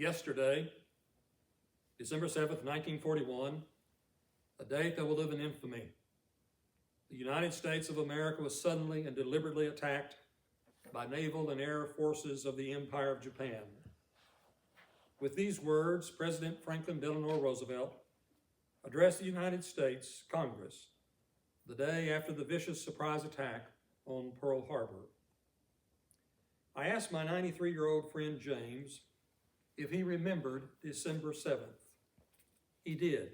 Yesterday, December 7th, 1941, a date that will live in infamy, the United States of America was suddenly and deliberately attacked by naval and air forces of the Empire of Japan. With these words, President Franklin Delano Roosevelt addressed the United States Congress the day after the vicious surprise attack on Pearl Harbor. I asked my 93-year-old friend James if he remembered December 7th. He did.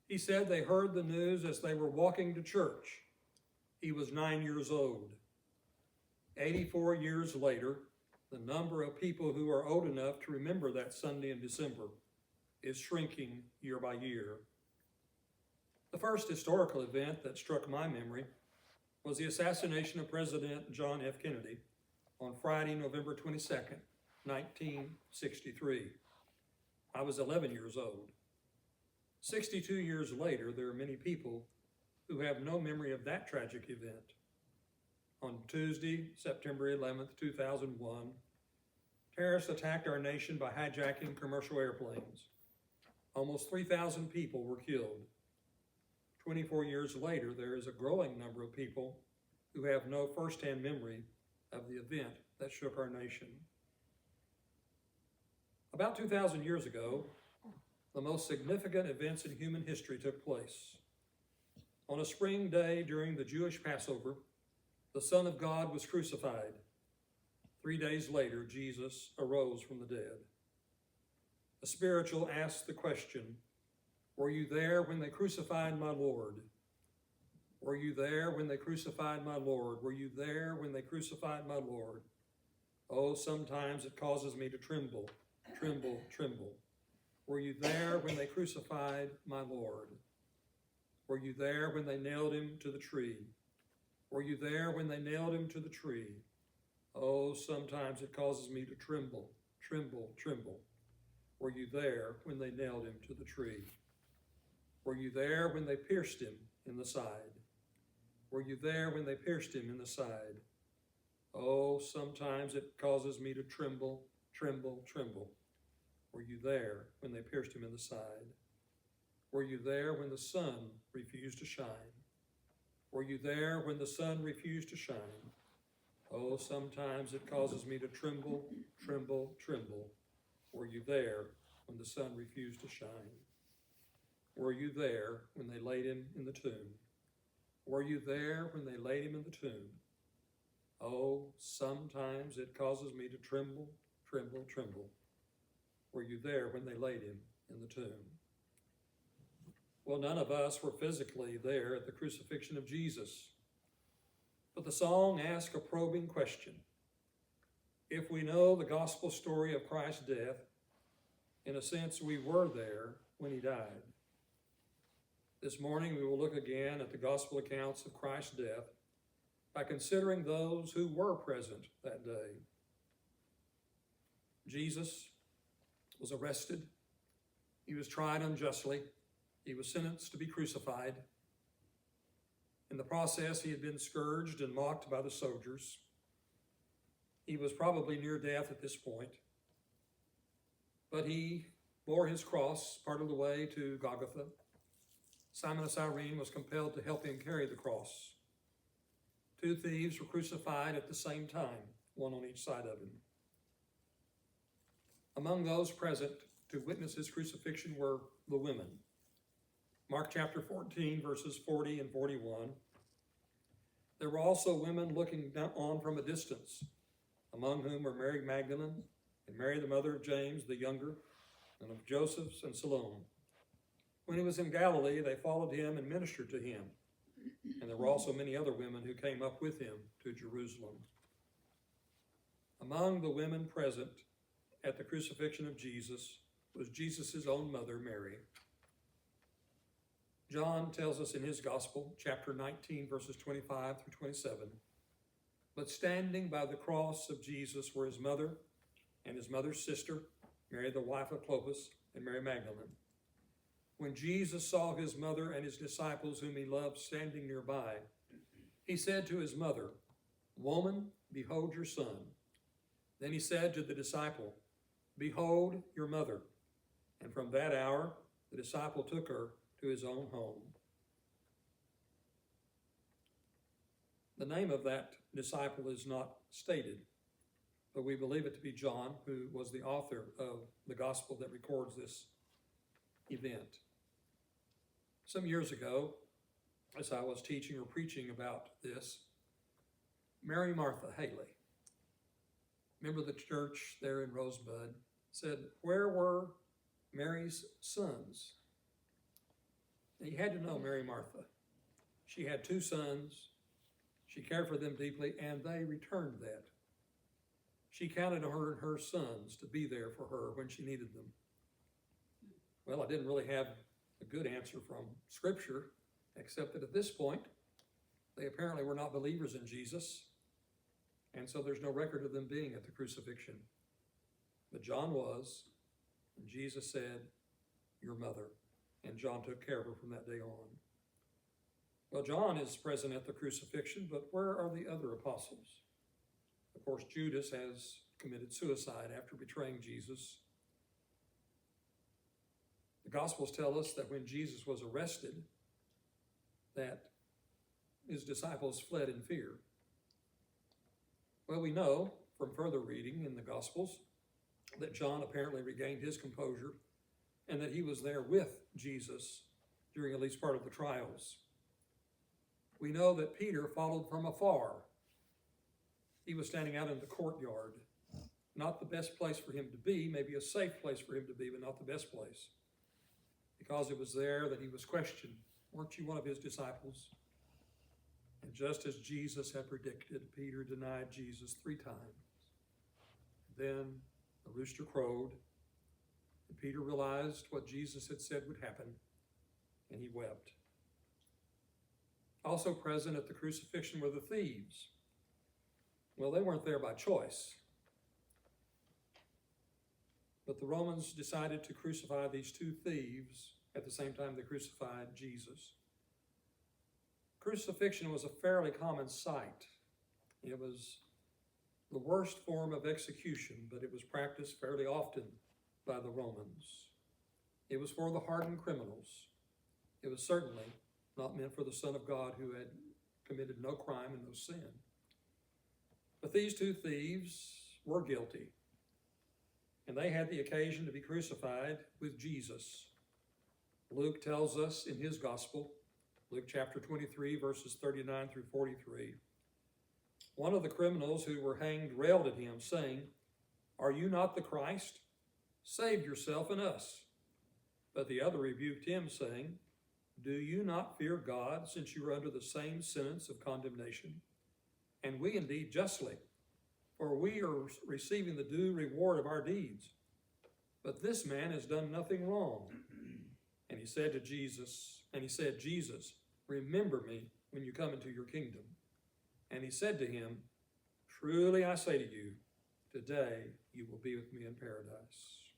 He said they heard the news as they were walking to church. He was 9 years old. 84 years later, the number of people who are old enough to remember that Sunday in December is shrinking year by year. The first historical event that struck my memory was the assassination of President John F. Kennedy on Friday, November 22nd, 1963. I was 11 years old. 62 years later, there are many people who have no memory of that tragic event. On Tuesday, September 11th, 2001, terrorists attacked our nation by hijacking commercial airplanes. Almost 3,000 people were killed. 24 years later, there is a growing number of people who have no firsthand memory of the event that shook our nation. About 2,000 years ago, the most significant events in human history took place. On a spring day during the Jewish Passover, the Son of God was crucified. 3 days later, Jesus arose from the dead. The spiritual asked the question, were you there when they crucified my Lord? Were you there when they crucified my Lord? Were you there when they crucified my Lord? Oh, sometimes it causes me to tremble, tremble, tremble. Were you there when they crucified my Lord? Were you there when they nailed him to the tree? Were you there when they nailed him to the tree? Oh, sometimes it causes me to tremble, tremble, tremble. Were you there when they nailed him to the tree? Were you there when they pierced him in the side? Were you there when they pierced him in the side? Oh, sometimes it causes me to tremble, tremble, tremble. Were you there when they pierced him in the side? Were you there when the sun refused to shine? Were you there when the sun refused to shine? Oh, sometimes it causes me to tremble, tremble, tremble. Were you there when the sun refused to shine? Were you there when they laid him in the tomb? Were you there when they laid him in the tomb? Oh, sometimes it causes me to tremble, tremble, tremble. Were you there when they laid him in the tomb? Well, none of us were physically there at the crucifixion of Jesus. But the song asks a probing question. If we know the gospel story of Christ's death, in a sense, we were there when he died. This morning, we will look again at the gospel accounts of Christ's death by considering those who were present that day. Jesus was arrested. He was tried unjustly. He was sentenced to be crucified. In the process, he had been scourged and mocked by the soldiers. He was probably near death at this point, but he bore his cross part of the way to Golgotha. Simon of Cyrene was compelled to help him carry the cross. 2 thieves were crucified at the same time, one on each side of him. Among those present to witness his crucifixion were the women. Mark chapter 14, verses 40 and 41. There were also women looking on from a distance, among whom were Mary Magdalene and Mary the mother of James the younger, and of Joseph and Salome. When he was in Galilee, they followed him and ministered to him. And there were also many other women who came up with him to Jerusalem. Among the women present at the crucifixion of Jesus was Jesus' own mother, Mary. John tells us in his gospel, chapter 19, verses 25 through 27, but standing by the cross of Jesus were his mother and his mother's sister, Mary the wife of Clopas, and Mary Magdalene. When Jesus saw his mother and his disciples whom he loved standing nearby, he said to his mother, "Woman, behold your son." Then he said to the disciple, Behold your mother. And from that hour, the disciple took her to his own home. The name of that disciple is not stated, but we believe it to be John, who was the author of the gospel that records this event. Some years ago, as I was teaching or preaching about this, Mary Martha Haley, member of the church there in Rosebud, said, "Where were Mary's sons?" And you had to know Mary Martha. She had 2 sons. She cared for them deeply, and they returned that. She counted on her sons to be there for her when she needed them. Well, I didn't really have a good answer from Scripture, except that at this point, they apparently were not believers in Jesus, and so there's no record of them being at the crucifixion. But John was, and Jesus said, "Your mother." And John took care of her from that day on. Well, John is present at the crucifixion, but where are the other apostles? Of course, Judas has committed suicide after betraying Jesus. The Gospels tell us that when Jesus was arrested, that his disciples fled in fear. Well, we know from further reading in the Gospels that John apparently regained his composure and that he was there with Jesus during at least part of the trials. We know that Peter followed from afar. He was standing out in the courtyard. Not the best place for him to be, maybe a safe place for him to be, but not the best place. Because it was there that he was questioned. "Weren't you one of his disciples?" And just as Jesus had predicted, Peter denied Jesus 3 times. Then the rooster crowed, and Peter realized what Jesus had said would happen, and he wept. Also present at the crucifixion were the thieves. Well, they weren't there by choice. But the Romans decided to crucify these 2 thieves at the same time they crucified Jesus. Crucifixion was a fairly common sight. It was the worst form of execution, but it was practiced fairly often by the Romans. It was for the hardened criminals. It was certainly not meant for the Son of God who had committed no crime and no sin. But these 2 thieves were guilty, and they had the occasion to be crucified with Jesus. Luke tells us in his gospel, Luke chapter 23, verses 39 through 43, one of the criminals who were hanged railed at him, saying, "Are you not the Christ? Save yourself and us." But the other rebuked him, saying, "Do you not fear God, since you are under the same sentence of condemnation? And we indeed justly, for we are receiving the due reward of our deeds. But this man has done nothing wrong." And he said, "Jesus, remember me when you come into your kingdom." And he said to him, "Truly I say to you, today you will be with me in paradise."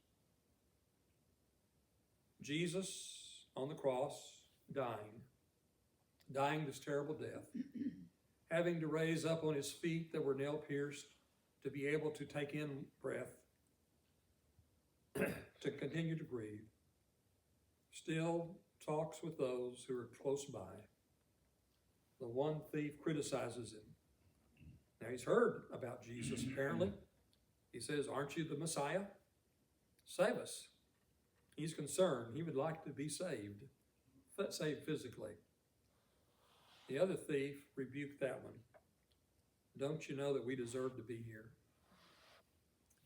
Jesus on the cross, dying this terrible death, having to raise up on his feet that were nail-pierced to be able to take in breath, to continue to breathe, still talks with those who are close by. The one thief criticizes him. Now he's heard about Jesus, apparently. He says, "Aren't you the Messiah? Save us." He's concerned. He would like to be saved physically. The other thief rebuked that one. "Don't you know that we deserve to be here?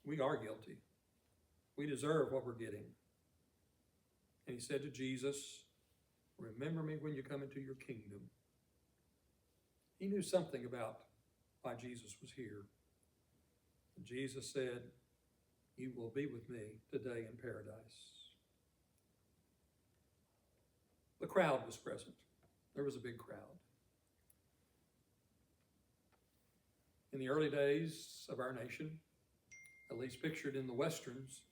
We are guilty. We deserve what we're getting." And he said to Jesus, "Remember me when you come into your kingdom." He knew something about why Jesus was here. And Jesus said, "You will be with me today in paradise." The crowd was present. There was a big crowd. In the early days of our nation, at least pictured in the Westerns,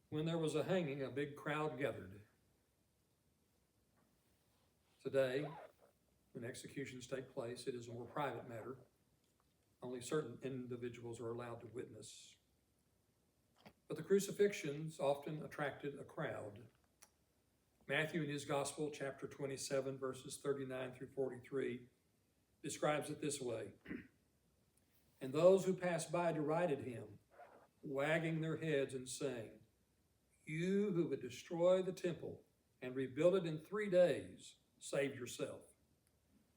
when there was a hanging, a big crowd gathered. Today, when executions take place, it is a more private matter. Only certain individuals are allowed to witness. But the crucifixions often attracted a crowd. Matthew in his Gospel, chapter 27, verses 39 through 43, describes it this way. And those who passed by derided him, wagging their heads and saying, "You who would destroy the temple and rebuild it in 3 days, save yourself.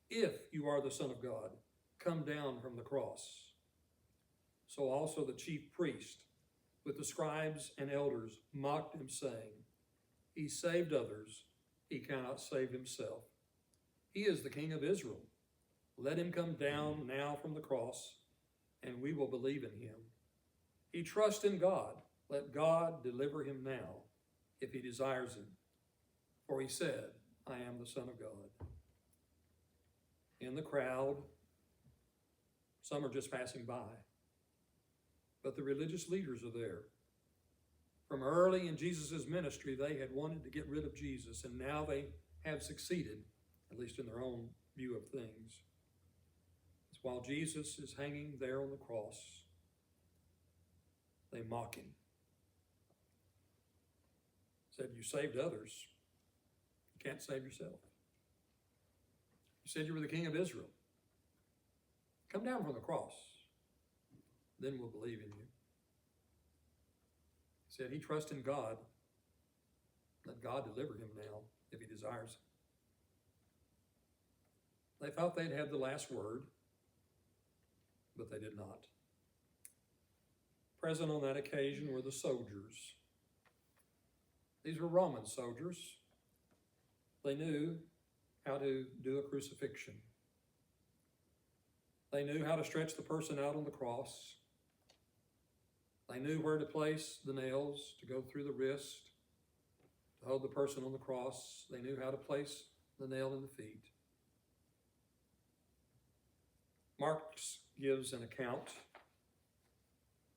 If you are the Son of God, come down from the cross." So also the chief priest, with the scribes and elders, mocked him, saying, "He saved others, he cannot save himself. He is the King of Israel. Let him come down now from the cross, and we will believe in him. He trusts in God. Let God deliver him now, if he desires him. For he said, I am the Son of God." In the crowd, some are just passing by, but the religious leaders are there. From early in Jesus' ministry, they had wanted to get rid of Jesus, and now they have succeeded, at least in their own view of things. It's while Jesus is hanging there on the cross, they mock him. Said, "You saved others. You can't save yourself. You said you were the King of Israel. Come down from the cross. Then we'll believe in you." He said he trusts in God. Let God deliver him now, if he desires. They thought they'd have the last word, but they did not. Present on that occasion were the soldiers. These were Roman soldiers. They knew how to do a crucifixion. They knew how to stretch the person out on the cross. They knew where to place the nails to go through the wrist, to hold the person on the cross. They knew how to place the nail in the feet. Mark gives an account,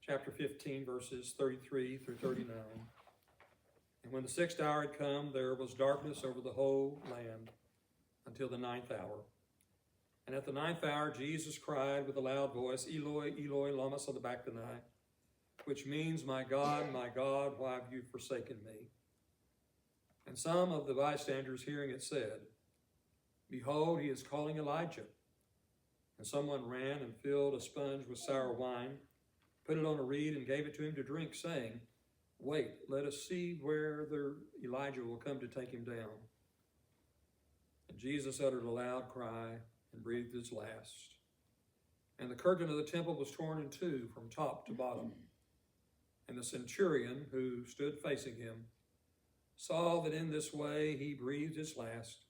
chapter 15, verses 33 through 39. And when the 6th hour had come, there was darkness over the whole land until the 9th hour. And at the 9th hour, Jesus cried with a loud voice, "Eloi, Eloi, lama sabachthani," which means, my God, why have you forsaken me?" And some of the bystanders hearing it said, "Behold, he is calling Elijah." And someone ran and filled a sponge with sour wine, put it on a reed, and gave it to him to drink, saying, "Wait, let us see whether Elijah will come to take him down." And Jesus uttered a loud cry and breathed his last. And the curtain of the temple was torn in two from top to bottom. And the centurion who stood facing him saw that in this way he breathed his last.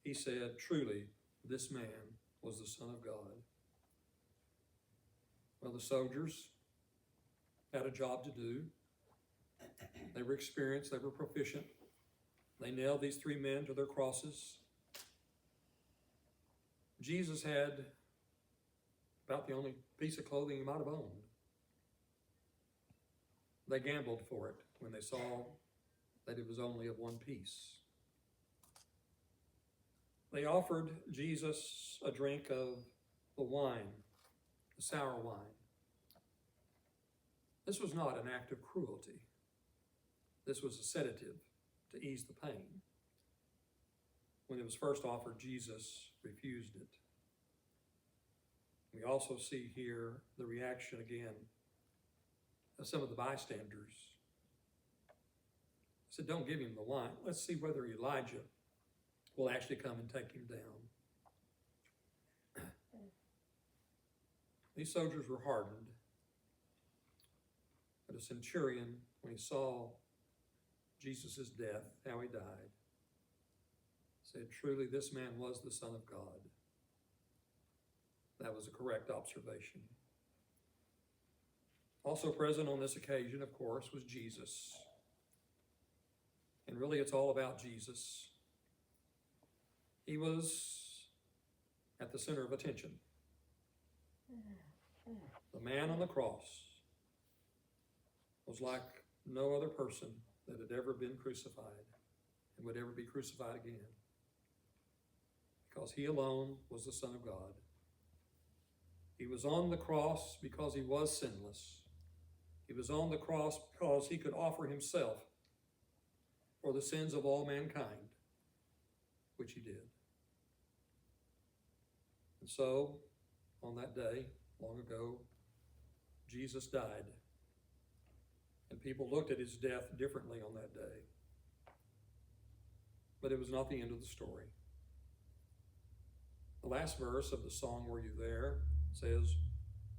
He said, "Truly, this man was the Son of God." Well, the soldiers had a job to do. They were experienced, they were proficient. They nailed these 3 men to their crosses. Jesus had about the only piece of clothing he might have owned. They gambled for it when they saw that it was only of one piece. They offered Jesus a drink of the wine, the sour wine. This was not an act of cruelty. This was a sedative to ease the pain. When it was first offered, Jesus refused it. We also see here the reaction again of some of the bystanders. They said, "Don't give him the wine. Let's see whether Elijah will actually come and take him down." These soldiers were hardened. But a centurion, when he saw Jesus' death, how he died, said, "Truly, this man was the Son of God." That was a correct observation. Also present on this occasion, of course, was Jesus. And really, it's all about Jesus. He was at the center of attention. The man on the cross was like no other person that had ever been crucified and would ever be crucified again, because he alone was the Son of God. He was on the cross because he was sinless. He was on the cross because he could offer himself for the sins of all mankind, which he did. And so, on that day, long ago, Jesus died. And people looked at his death differently on that day. But it was not the end of the story. The last verse of the song, Were You There, says,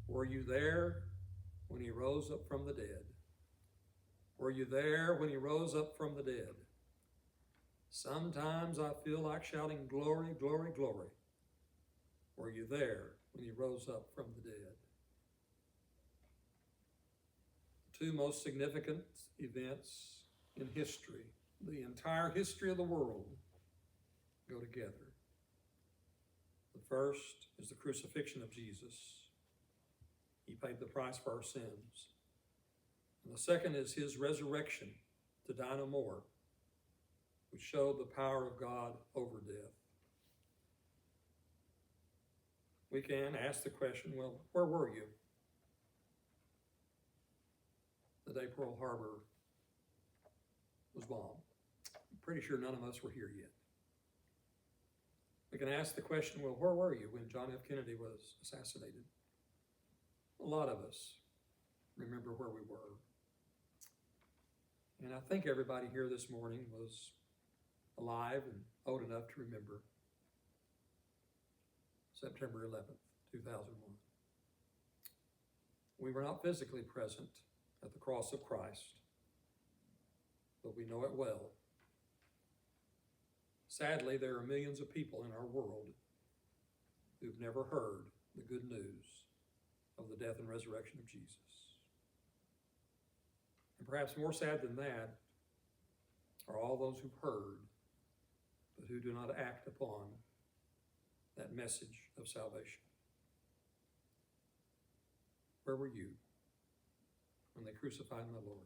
were you there when he rose up from the dead? Were you there when he rose up from the dead? Sometimes I feel like shouting, glory, glory, glory. Were you there when he rose up from the dead? The two most significant events in history, the entire history of the world, go together. The first is the crucifixion of Jesus. He paid the price for our sins. And the second is his resurrection to die no more, which showed the power of God over death. We can ask the question, well, where were you the day Pearl Harbor was bombed? I'm pretty sure none of us were here yet. We can ask the question, well, where were you when John F. Kennedy was assassinated? A lot of us remember where we were. And I think everybody here this morning was alive and old enough to remember September 11th, 2001. We were not physically present at the cross of Christ, but we know it well. Sadly, there are millions of people in our world who've never heard the good news of the death and resurrection of Jesus. And perhaps more sad than that are all those who've heard, but who do not act upon that message of salvation. Where were you when they crucified my Lord?